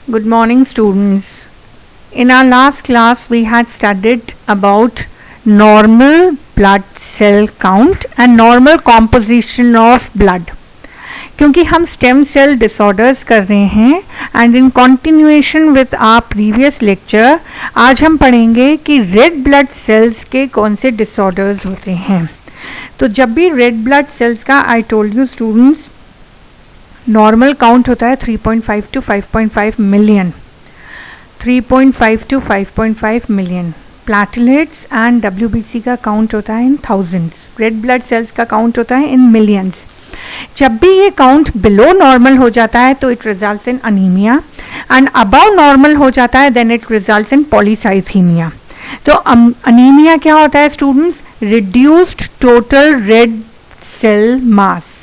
Good morning, students. In our last class, we had studied about normal blood cell count and normal composition of blood. क्योंकि हम stem cell disorders कर रहे हैं and in continuation with our previous lecture आज हम पढ़ेंगे कि red blood sales के कौन से डिसऑर्डर्स होते हैं. तो जब भी रेड ब्लड सेल्स का I told you students normal count होता है 3.5 to 5.5 million. 3.5 to 5.5 million. Platelets and WBC का काउंट होता है in thousands. Red blood cells का काउंट होता है इन मिलियंस. जब भी ये काउंट बिलो नॉर्मल हो जाता है तो it results in anaemia and above normal हो जाता है then it results in polycythaemia. तो अनीमिया क्या होता है students? Reduced total red cell mass.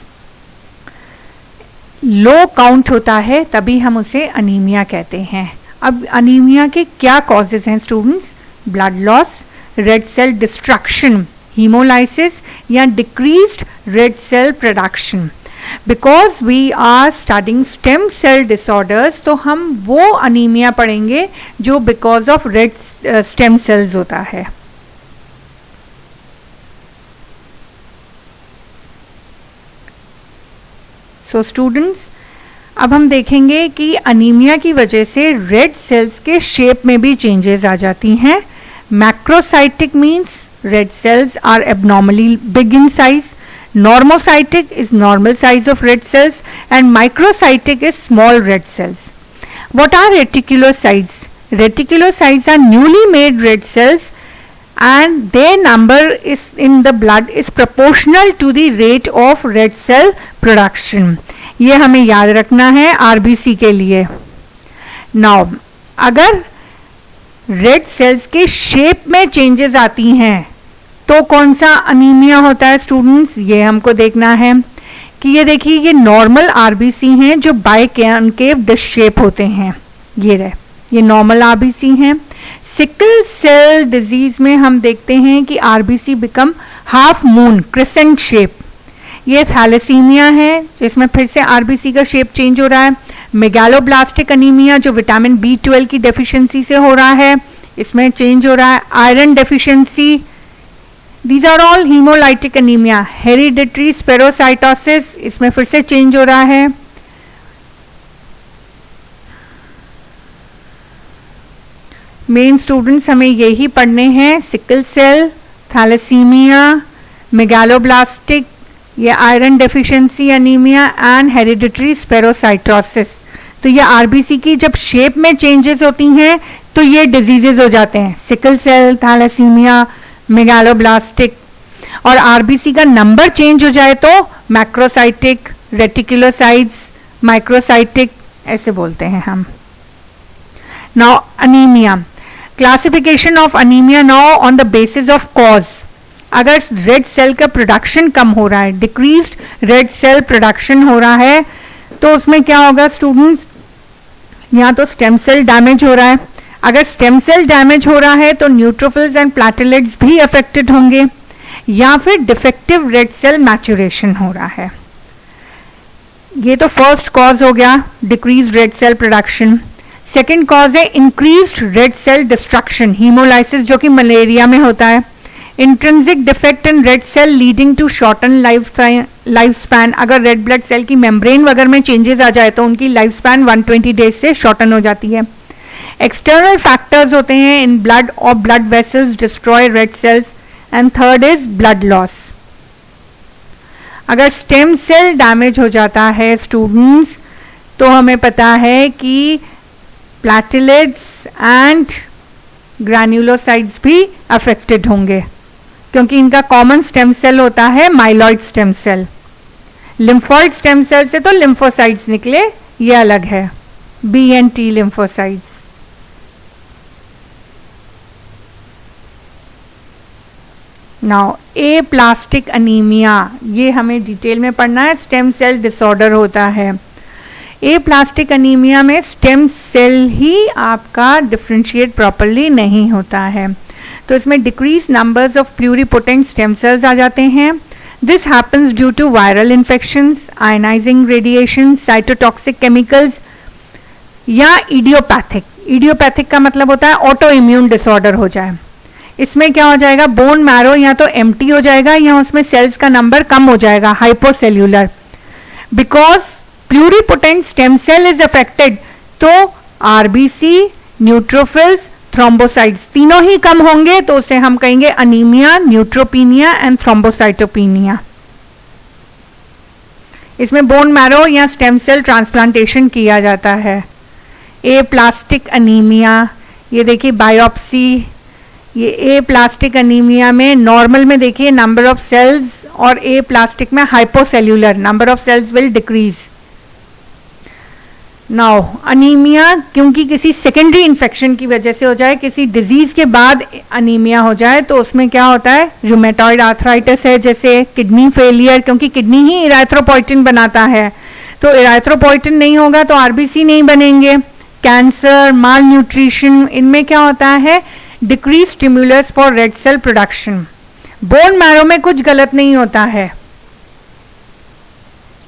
Low count होता है तभी हम उसे अनीमिया कहते हैं. अब अनीमिया के क्या कॉजेज हैं students? Blood loss, red cell destruction, hemolysis या decreased red cell production. Because we are studying stem cell disorders तो हम वो अनीमिया पढ़ेंगे जो because of red stem cells होता है. So students, अब हम देखेंगे कि अनीमिया की वजह से रेड सेल्स के शेप में भी चेंजेस आ जाती हैं. Macrocytic means red cells are abnormally big in size. Normocytic is normal size of red cells and microcytic is small red cells. What are reticulocytes? Reticulocytes are newly made red cells and their number is in the blood is proportional to the rate of red cell production. ये हमें याद रखना है RBC के लिए. Now, अगर red cells के shape में चेंजेस आती हैं तो कौन सा अनीमिया होता है स्टूडेंट्स? ये हमको देखना है कि ये देखिए ये नॉर्मल आरबीसी हैं जो बाइकॉन्केव डिश शेप होते हैं. ये नॉर्मल आरबीसी हैं. सिकल सेल डिजीज में हम देखते हैं कि RBC become half moon crescent shape. ये थैलेसीमिया है जिसमें फिर से आरबीसी का शेप चेंज हो रहा है. मेगालोब्लास्टिक अनीमिया जो विटामिन B12 की डेफिशिएंसी से हो रहा है इसमें चेंज हो रहा है. Iron deficiency, these are all haemolytic anaemia. Hereditary spherocytosis इसमें फिर से चेंज हो रहा है. मेन स्टूडेंट्स हमें यही पढ़ने हैं. सिकल सेल, थैलेसीमिया, मेगालोब्लास्टिक, ये iron deficiency anaemia and hereditary spherocytosis. तो ये आरबीसी की जब शेप में चेंजेस होती हैं तो ये डिजीजेस हो जाते हैं. Sickle cell, thalassaemia, megaloblastic. और आरबीसी का नंबर चेंज हो जाए तो मैक्रोसाइटिक, रेटिकुलोसाइट्स, माइक्रोसाइटिक ऐसे बोलते हैं हम. Now anaemia. Classification of anaemia now on the basis of cause. अगर रेड सेल का प्रोडक्शन कम हो रहा है, डिक्रीज्ड रेड सेल प्रोडक्शन हो रहा है तो उसमें क्या होगा स्टूडेंट्स? या तो स्टेम सेल डैमेज हो रहा है. अगर स्टेम सेल डैमेज हो रहा है तो न्यूट्रोफिल्स एंड प्लेटलेट्स भी अफेक्टेड होंगे या फिर डिफेक्टिव रेड सेल मैच्योरेशन हो रहा है. ये तो फर्स्ट कॉज हो गया decreased red cell production. Second cause है increased red cell destruction, haemolysis जो कि मलेरिया में होता है. Intrinsic defect in red cell leading to shorten life span. अगर रेड ब्लड सेल की मेम्ब्रेन वगैरह में चेंजेस आ जाए तो उनकी लाइफ स्पैन 120 डेज से शॉर्टन हो जाती है. एक्सटर्नल फैक्टर्स होते हैं इन ब्लड और blood vessels destroy red cells. And third is blood loss. अगर स्टेम सेल डैमेज हो जाता है स्टूडेंट्स तो हमें पता है कि प्लेटलेट्स एंड ग्रैन्युलोसाइट्स भी अफेक्टेड होंगे क्योंकि इनका कॉमन स्टेम सेल होता है myeloid stem cell. Lymphoid stem cell से तो लिम्फोसाइट्स निकले, ये अलग है, B and T lymphocytes. Now aplastic anaemia, ये हमें डिटेल में पढ़ना है. स्टेम सेल डिसऑर्डर होता है. एप्लास्टिक अनीमिया में स्टेम सेल ही आपका डिफ्रेंशिएट प्रॉपरली नहीं होता है तो इसमें decrease numbers of pluripotent stem cells आ जाते हैं. This happens due to viral infections, ionising radiation, cytotoxic chemicals या इडियोपैथिक। इडियोपैथिक का मतलब होता है ऑटो इम्यून डिसऑर्डर हो जाए। इसमें क्या हो जाएगा, बोन मैरो या तो एम्प्टी हो जाएगा या उसमें सेल्स का नंबर कम हो जाएगा, hypocellular. Because pluripotent stem cell is affected, तो आरबीसी, न्यूट्रोफिल्स, थ्रोम्बोसाइट्स तीनों ही कम होंगे, तो उसे हम कहेंगे अनीमिया, न्यूट्रोपीनिया एंड थ्रोम्बोसाइटोपीनिया। इसमें बोन मैरो या स्टेम सेल ट्रांसप्लांटेशन किया जाता है। ए प्लास्टिक अनीमिया, ये देखिए बायोप्सी, ये ए प्लास्टिक अनीमिया में नॉर्मल में देखिए नंबर ऑफ सेल्स, और ए प्लास्टिक में hypocellular, number of cells will decrease. Now anaemia क्योंकि किसी सेकेंडरी इन्फेक्शन की वजह से हो जाए, किसी डिजीज के बाद अनीमिया हो जाए, तो उसमें क्या होता है, रूमेटॉइड आर्थराइटिस है जैसे, किडनी फेलियर, क्योंकि किडनी ही इराथ्रोपोइटिन बनाता है, तो इराथ्रोपोइटिन नहीं होगा तो आरबीसी नहीं बनेंगे। कैंसर, माल न्यूट्रिशन, इनमें क्या होता है, decrease stimulus for red cell production. Bone marrow में कुछ गलत नहीं होता है,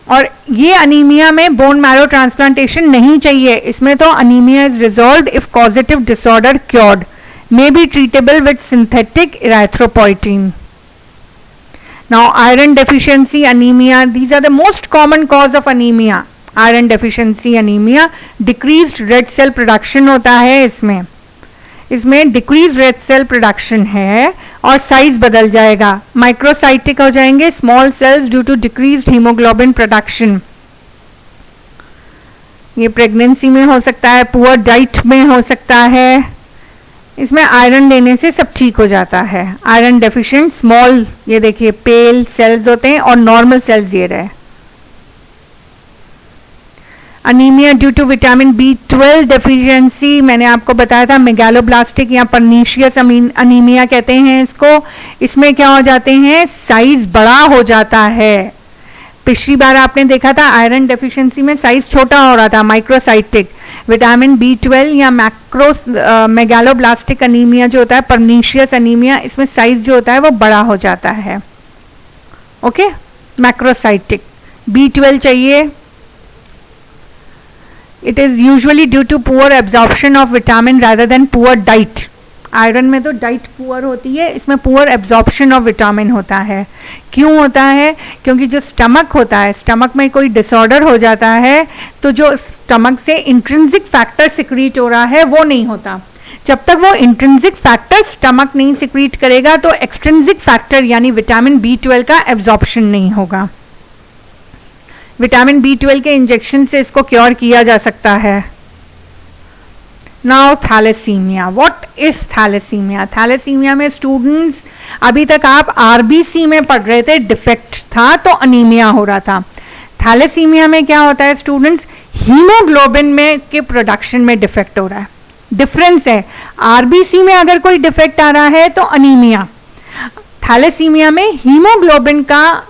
और ये अनीमिया में बोन मैरो ट्रांसप्लांटेशन नहीं चाहिए। इसमें तो anaemia is resolved if causative disorder cured, may be treatable with synthetic erythropoietin. Now iron deficiency anaemia, these are the most common cause of anaemia. Iron deficiency anaemia, decreased red cell production होता है इसमें decrease red cell production है और size बदल जाएगा, microcytic हो जाएंगे, small cells due to decreased haemoglobin production. ये प्रेगनेंसी में हो सकता है, पुअर डाइट में हो सकता है। इसमें आयरन लेने से सब ठीक हो जाता है। आयरन डेफिशिएंट स्मॉल, ये देखिए पेल सेल्स होते हैं और नॉर्मल सेल्स ये रहे। Anaemia due to vitamin B12 deficiency, मैंने आपको बताया था, मेगालोब्लास्टिक या पर्नीशियस अनीमिया कहते हैं इसको। इसमें क्या हो जाते हैं, साइज बड़ा हो जाता है। पिछली बार आपने देखा था आयरन डेफिशिएंसी में साइज छोटा हो रहा था, माइक्रोसाइटिक। विटामिन B12 या मेगालोब्लास्टिक अनीमिया जो होता है, पर्नीशियस अनीमिया, इसमें साइज जो होता है वो बड़ा हो जाता है। Okay, macrocytic. B12 चाहिए। It is usually due to poor absorption of vitamin rather than poor diet. Iron में तो डाइट पुअर होती है, इसमें पुअर एब्जॉर्प्शन ऑफ विटामिन होता है। क्यों होता है, क्योंकि जो स्टमक होता है, स्टमक में कोई डिसऑर्डर हो जाता है तो जो स्टमक से इंट्रिंसिक फैक्टर सिक्रीट हो रहा है वो नहीं होता। जब तक वो इंट्रिंसिक फैक्टर स्टमक नहीं सिक्रीट करेगा तो एक्सट्रिंसिक फैक्टर यानी विटामिन B12 का एब्जॉर्प्शन नहीं होगा। विटामिन B12 के इंजेक्शन से इसको क्योर किया जा सकता है। Now thalassaemia, what is thalassaemia? Thalassaemia में स्टूडेंट्स, अभी तक आप आरबीसी में पढ़ रहे थे, डिफेक्ट था तो अनीमिया हो रहा था। थैलेसीमिया में क्या होता है स्टूडेंट्स, हीमोग्लोबिन में के प्रोडक्शन में डिफेक्ट हो रहा है। डिफरेंस है, आरबीसी में अगर कोई डिफेक्ट आ रहा है तो अनीमिया, थैलेसीमिया में हीमोग्लोबिन का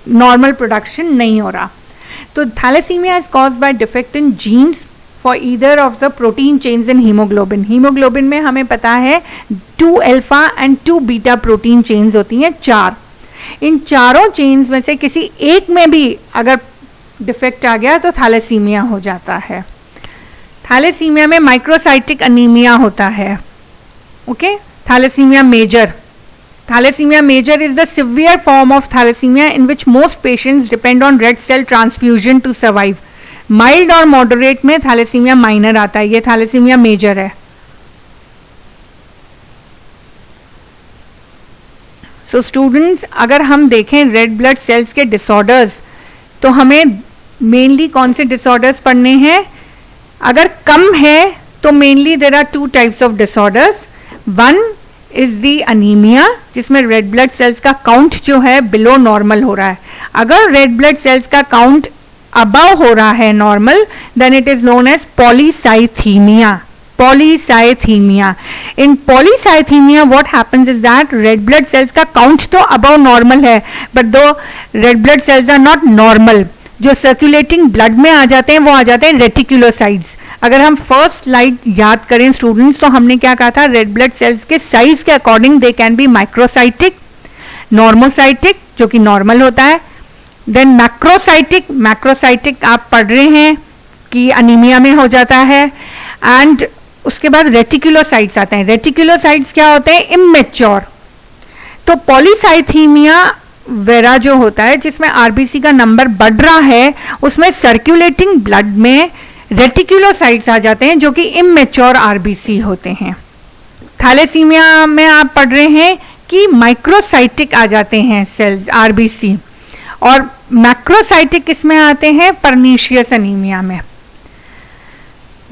नॉर्मल प्रोडक्शन नहीं हो रहा। तो thalassaemia is caused by defect in genes for either of the protein chains in haemoglobin. Haemoglobin में हमें पता है 2 alpha and 2 beta protein chains होती हैं, 4। इन चारों चेन्स में से किसी एक में भी अगर डिफेक्ट आ गया तो थैलेसीमिया हो जाता है। थैलेसीमिया में माइक्रोसाइटिक अनीमिया होता है। Okay, thalassaemia major. Thalassemia major is the severe form of thalassemia in which most patients depend on red cell transfusion to survive. Mild और moderate में thalassemia minor आता है, ये thalassemia major है। So students, अगर हम देखें red blood cells के disorders, तो हमें mainly कौन से disorders पढ़ने हैं? अगर कम है तो mainly there are 2 types of disorders. One is the anaemia, जिसमें रेड ब्लड सेल्स का काउंट जो है बिलो नॉर्मल हो रहा है। अगर रेड ब्लड सेल्स का काउंट अबव हो रहा है normal, then it is known as polycythaemia. Polycythaemia, in polycythaemia what happens is that red blood cells का काउंट तो अबव नॉर्मल है, but though red blood cells are not normal. जो circulating blood में आ जाते हैं वो आ जाते हैं रेटिकुलोसाइट्स। अगर हम फर्स्ट स्लाइड याद करें स्टूडेंट्स, तो हमने क्या कहा था, रेड ब्लड सेल्स के साइज के according they can be microcytic, normocytic जो कि नॉर्मल होता है, देन मैक्रोसाइटिक। मैक्रोसाइटिक आप पढ़ रहे हैं कि अनीमिया में हो जाता है। एंड उसके बाद रेटिकुलोसाइट्स आते हैं। रेटिकुलोसाइट्स क्या होते हैं? इमेच्योर। तो पॉलीसाइथीमिया वेरा जो होता है, जिसमें आरबीसी का नंबर बढ़ रहा है, उसमें सर्कुलेटिंग ब्लड में रेटिकुलोसाइट्स आ जाते हैं जो कि इमेच्योर आरबीसी होते हैं। थैलेसीमिया में आप पढ़ रहे हैं कि माइक्रोसाइटिक आ जाते हैं सेल्स आरबीसी, और मैक्रोसाइटिक किसमें आते हैं? परनीशियस अनीमिया में।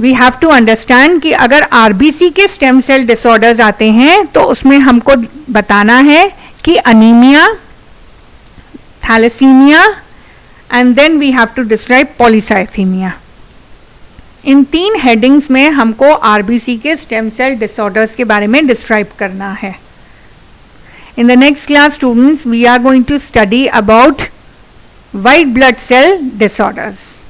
वी हैव टू अंडरस्टैंड कि अगर आरबीसी के स्टेम सेल डिसऑर्डर्स आते हैं तो उसमें हमको बताना है कि anaemia, thalassaemia, and then we have to describe polycythaemia. इन 3 हेडिंग्स में हमको आरबीसी के स्टेम सेल डिसऑर्डर्स के बारे में डिस्क्राइब करना है। In the next class, students, we are going to study about white blood cell disorders.